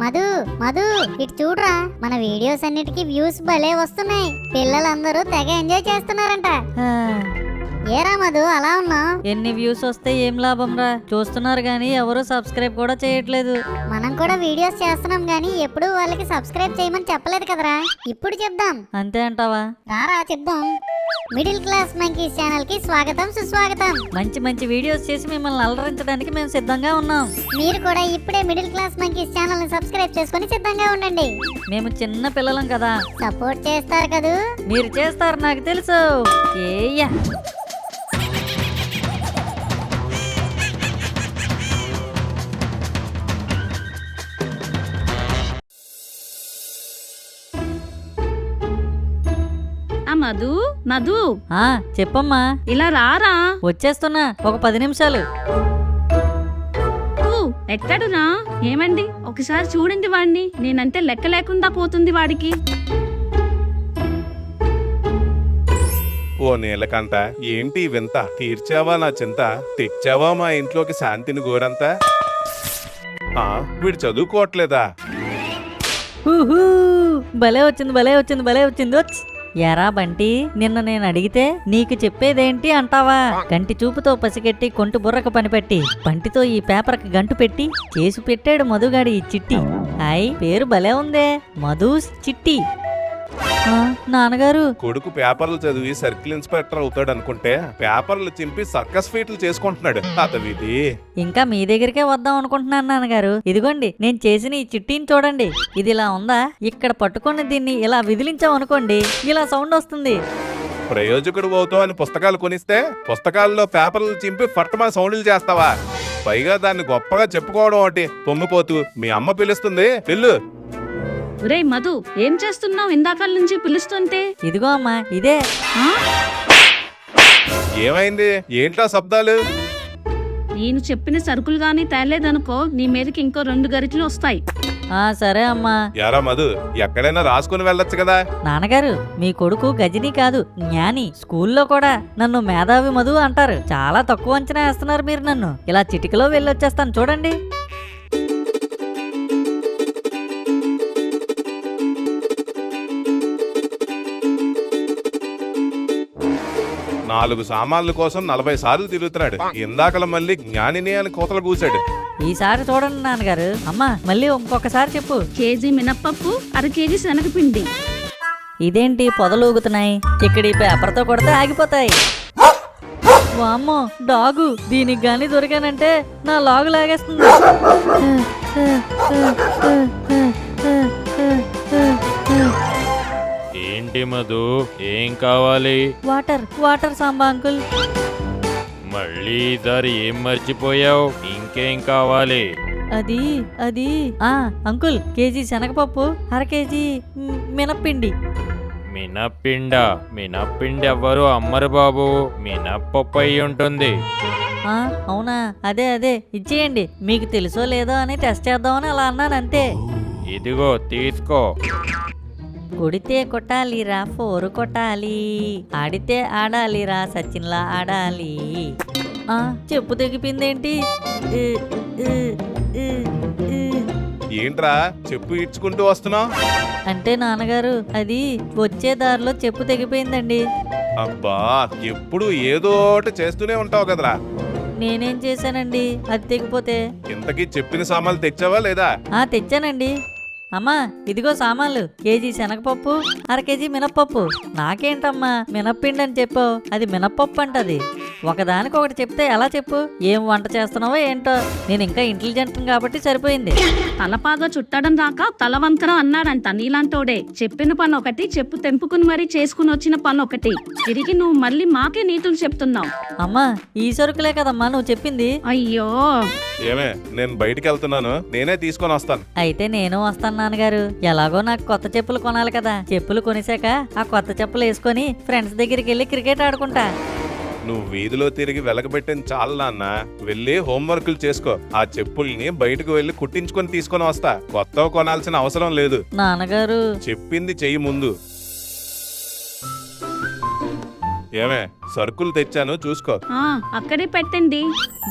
మధు మధు ఇటు చూడరా, మన వీడియోస్ అన్నిటికీ వ్యూస్ భలే వస్తున్నాయి. పిల్లలందరూ తెగ ఎంజాయ్ చేస్తున్నారంట. ఏరా మధు అలా ఉన్నావు? ఎన్ని వ్యూస్ వస్తే ఏం లాభం రా, చూస్తున్నారు గానీ ఎవరు సబ్స్క్రైబ్ కూడా చేయట్లేదు. మనం కూడా వీడియోస్ చేస్తున్నాం గానీ ఎప్పుడు వాళ్ళకి సబ్స్క్రైబ్ చేయమని చెప్పలేదు కదరా. ఇప్పుడు చెప్దాం. అంతే అంటావా? రారా చెప్దాం. మిడిల్ క్లాస్ మంకీస్ ఛానల్ కి స్వాగతం సుస్వాగతం. మంచి మంచి వీడియోస్ చేసి మిమ్మల్ని అలరించడానికి మేము సిద్ధంగా ఉన్నాం. మీరు కూడా ఇప్పుడే మిడిల్ క్లాస్ మంకీస్ ఛానల్ ని సబ్స్క్రైబ్ చేసుకుని సిద్ధంగా ఉండండి. మేము చిన్న పిల్లలం కదా, సపోర్ట్ చేస్తారు కదూ. మీరు చేస్తారు నాకు తెలుసు. ఏయ్యా మధు మధు చెప్పమ్మా. ఇలా రారా. వచ్చేస్తున్నా, ఒక 10 నిమిషాలు. ఎక్కడునా? ఏమండి ఒకసారి చూడండి వాడిని, నేనంటే లెక్క లేకుండా పోతుంది వాడికి. ఓ నీలకంట, ఏంటి వింత? తీర్చావా నా చింత, తెచ్చావా మా ఇంట్లోకి శాంతిని గోరంతా? వీడు చదువుకోవట్లేదా? భలే వచ్చింది భలే వచ్చింది భలే వచ్చింది. ఎరా బంటి, నిన్న నేను అడిగితే నీకు చెప్పేదేంటి అంటావా? కంటి చూపుతో పసిగట్టి కొంటు బుర్రకు పనిపెట్టి బంటితో ఈ పేపర్కి గంటు పెట్టి చేసి పెట్టాడు మధుగాడి ఈ చిట్టి. హాయ్, పేరు భలే ఉందే, మధుస్ చిట్టి. నాన్నగారు, కొడుకు పేపర్లు చదివి సర్కిల్ ఇన్స్పెక్టర్ అవుతాడు అనుకుంటే పేపర్లు చింపి సర్కస్ ఫీట్లు చేసుకుంటున్నాడు. అతవిది ఇంకా మీ దగ్గరికే వద్దాం అనుకుంటున్నాను నాన్నగారు. ఇదిగోండి నేను చేసిన ఈ చిట్టిని చూడండి. ఇది ఇలా ఉందా? ఇక్కడ పట్టుకుని దీన్ని ఇలా విదిలించాం అనుకోండి, ఇలా సౌండ్ వస్తుంది. ప్రయోజకుడు అవుతావు అని పుస్తకాలు కొనిస్తే పుస్తకాల్లో పేపర్లు చింపి ఫట్టమా సౌండ్లు చేస్తావా? పైగా దాన్ని గొప్పగా చెప్పుకోవడం ఒకటి పొమ్మిపోతూ. మీ అమ్మ పిలుస్తుంది, వెళ్ళు. ఒరేయ్ మధు, ఏం చేస్తున్నావు? ఇందాకల నుంచి పిలుస్తుంటే. ఇదిగో అమ్మా, ఇదే. ఏమైంది? ఏంట్రా శబ్దాలు? నేను చెప్పిన సరుకులు గానీ తేలేదనుకో, నీ మీదకి ఇంకో 2 గరిటలు వస్తాయి. సరే అమ్మా. యారా మధు, ఎక్కడైనా రాసుకుని వెళ్ళొచ్చు కదా. నాన్నగారు, మీ కొడుకు గజని కాదు, జ్ఞాని. స్కూల్లో కూడా నన్ను మేధావి మధు అంటారు. చాలా తక్కువ అంచనా వేస్తున్నారు మీరు నన్ను. ఇలా చిటికలో వెళ్ళొచ్చేస్తాను చూడండి. 4 సామాన్ల కోసం 40 సార్లు తిరుగుతున్నాడు. ఇందాకల మళ్ళీ జ్ఞానిని అని కోతలు కూసాడు. ఈసారి చూడండి నాన్నగారు. అమ్మా, మళ్ళీ ఇంకొకసారి చెప్పు. కేజీ మినప్పప్పు, 1/2 కేజీ శనగపిండి. ఇదేంటి పొదలూగుతున్నాయి? ఇక్కడ ఈ పేపర్తో కొడితే ఆగిపోతాయి. వామ్మో, డాగు. దీనికి గాని దొరికానంటే నా లాగు లాగేస్తుంది. ఏంటి మధు, ఏం కావాలి? Water water Samba uncle. మళ్ళీ ఈసారి ఏం మర్చిపోయావు? ఇంకేం కావాలి? అది అది అంకుల్, కేజీ శనగపప్పు, 1/2 కేజీ మినప్పిండి. మినప్పిండి ఎవ్వరు అమ్మరు బాబు, మినప్పప్పు అయి ఉంటుంది. అవునా? అదే ఇచ్చేయండి. మీకు తెలుసో లేదో అని టెస్ట్ చేద్దామని అలా అన్నాను అంతే. ఇదిగో తీసుకో. కొడితే కొట్టాలిరా, 4 కొట్టాలి. ఆడితే ఆడాలిరా, సచిన్లా ఆడాలి. చెప్పు తెగిపోయిందేంటి? ఏంట్రా చెప్పు ఇడ్చుకుంటూ వస్తున్నావు? అంటే నాన్నగారు, అది వచ్చే దారిలో చెప్పు తెగిపోయిందండి. అబ్బా, ఎప్పుడు ఏదో ఒకటి చేస్తూనే ఉంటావు కదరా. నేనేం చేశానండి అది తెగిపోతే? ఇంతకీ చెప్పిన సామాన్లు తెచ్చావా లేదా? తెచ్చానండి. అమ్మా, ఇదిగో సామాన్లు. కేజీ శనగపప్పు, 1/2 కేజీ మినప్పప్పు. నాకేంటమ్మా మినప్పిండి అని చెప్పావు? అది మినప్పప్పు అంటది. ఒకదానికొకటి చెప్తే ఎలా చెప్పు? ఏం వంట చేస్తున్నావో ఏంటో. నేను ఇంకా ఇంటెలిజెంట్ కాబట్టి సరిపోయింది. తలపాగా చుట్టడం దాకా తలవంకరం అన్నాడంట నీలాంటోడే. చెప్పిన పని ఒకటి, చెప్పు తెంపుకుని మరీ చేసుకుని వచ్చిన పని ఒకటి. తిరిగి నువ్వు మళ్ళీ మాకే నీతులు చెప్తున్నావు. అమ్మా, ఈ సరుకులే కదమ్మా నువ్వు చెప్పింది. అయ్యో, ఏమే, నేను బయటికి వెళ్తున్నాను, నేనే తీసుకొని వస్తాను. అయితే నేను వస్తాను నాన్నగారు. ఎలాగో నాకు కొత్త చెప్పులు కొనాలి కదా. చెప్పులు కొనేసాక ఆ కొత్త చెప్పులు వేసుకొని ఫ్రెండ్స్ దగ్గరికి వెళ్ళి క్రికెట్ ఆడుకుంటా. నువ్వు వీధిలో తిరిగి వెలగబెట్టిన చాలు నాన్న. వెళ్ళి హోంవర్క్లు చేసుకో. ఆ చెప్పుల్ని బయటకు వెళ్ళి కుట్టించుకొని తీసుకొని వస్తా. కొత్తవి కొనాల్సిన అవసరం లేదు. నాన్నగారు చెప్పింది చెయ్యి ముందు. ఏమే సరుకులు తెచ్చాను చూసుకో. ఆ అక్కడే పెట్టండి.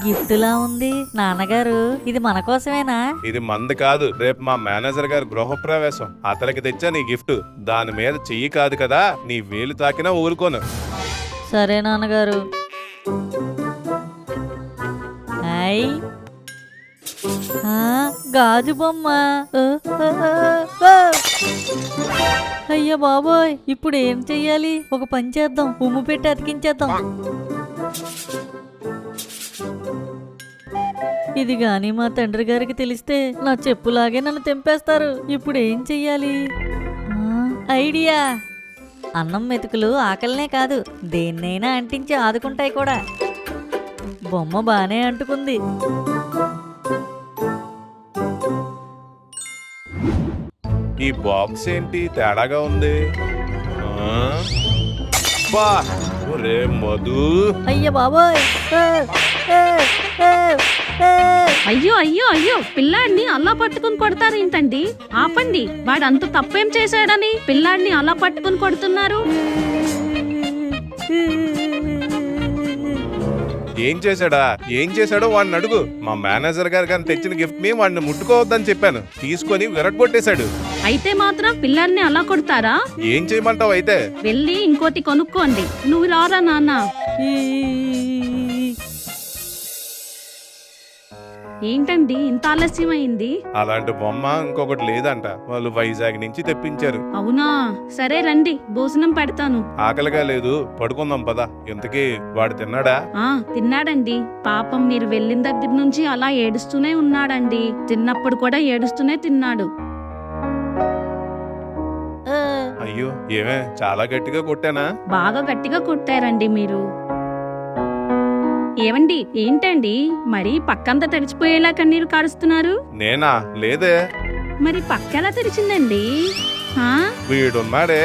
గిఫ్ట్ లా ఉంది నాన్నగారు, ఇది మన కోసమేనా? ఇది మంది కాదు, రేపు మా మేనేజర్ గారి గృహప్రవేశం, అతనికి తెచ్చా నీ గిఫ్ట్. దాని మీద చెయ్యి కాదు కదా, నీ వేలు తాకినా ఊరుకోను. సరే నాన్నగారు. హాయ్. గాజు బొమ్మ. అయ్యా బాబోయ్, ఇప్పుడు ఏం చెయ్యాలి? ఒక పని చేద్దాం, ఉమ్ము పెట్టి అతికించేద్దాం. ఇది గాని మా తండ్రి గారికి తెలిస్తే నా చెప్పులాగే నన్ను తెంపేస్తారు. ఇప్పుడు ఏం చెయ్యాలి? ఐడియా! అన్నం మెతుకులు ఆకలినే కాదు, దేన్నైనా అంటించి ఆదుకుంటాయి కూడా. బొమ్మ బానే అంటుకుంది. ఈ బాక్స్ ఏంటి తేడాగా ఉంది? బా ఒరే మధు, అయ్య బాబోయ్! అయ్యో అయ్యో అయ్యో, పిల్లాడిని అలా పట్టుకుని కొడతారేంటండి? ఆపండి, వాడు అంత తప్పేం చేశాడని పిల్లాడిని అలా పట్టుకుని కొడుతున్నారు? ఏం చేశాడో వాడిని అడుగు. మా మేనేజర్ గారు కానీ తెచ్చిన గిఫ్ట్ ని వాడిని ముట్టుకోవద్దని చెప్పాను, తీసుకొని విరగొట్టేశాడు. అయితే మాత్రం పిల్లాడిని అలా కొడతారా? ఏం చేయమంటావు అయితే? వెళ్ళి ఇంకోటి కొనుక్కోండి. నువ్వు రారా నాన్న. ఏంటండి ఇంత ఆలస్యమైంది? అలాంటి బొమ్మ ఇంకొకటి లేదంట, వాళ్ళు వైజాగ్ నుంచి తెప్పించారు. అవునా, సరే రండి, భోజనం పెడతాను. ఆకలిగా లేదు, పడుకుందాం పద. ఇంతకీ వాడు తిన్నాడా? తిన్నాడండి. పాపం మీరు వెళ్ళిన దగ్గర నుంచి అలా ఏడుస్తూనే ఉన్నాడండి. తిన్నప్పుడు కూడా ఏడుస్తూనే తిన్నాడు. అయ్యో, ఏమే చాలా గట్టిగా కొట్టానా? బాగా గట్టిగా కొట్టారండి మీరు. ఏవండి, ఏంటండి మరి పక్కంతా తడిచిపోయేలా కన్నీరు కారుస్తున్నారు? నేనా? లేదే. మరి పక్కెలా తెరిచిందండి? వీడున్నాడే,